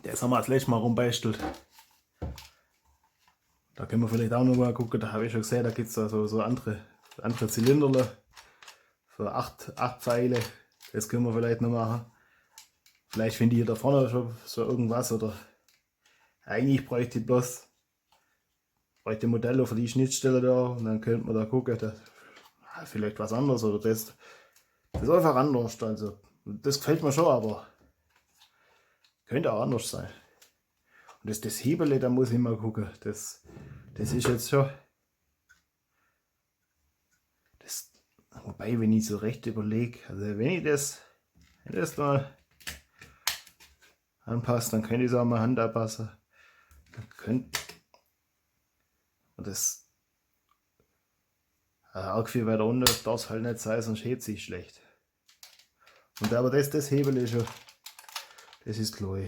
Das haben wir das letzte Mal rumbastelt. Da können wir vielleicht auch noch mal gucken, da habe ich schon gesehen, da gibt es da so andere Zylinder für 8 Pfeile. Das können wir vielleicht noch machen. Vielleicht finde ich hier da vorne schon so irgendwas oder eigentlich bräuchte ich Modelle für die Schnittstelle da und dann könnte man da gucken, vielleicht was anderes oder das ist einfach anders. Also das gefällt mir schon, aber könnte auch anders sein. Und das Hebele, da muss ich mal gucken. Das ist jetzt schon. Wobei, wenn ich so recht überlege, also wenn ich das mal anpasse, dann könnte ich es auch mal Hand anpassen. Dann könnte und das arg viel weiter unten darf es halt nicht sein, sonst hebt sich schlecht. Und aber das Hebel ist schon, das ist klar.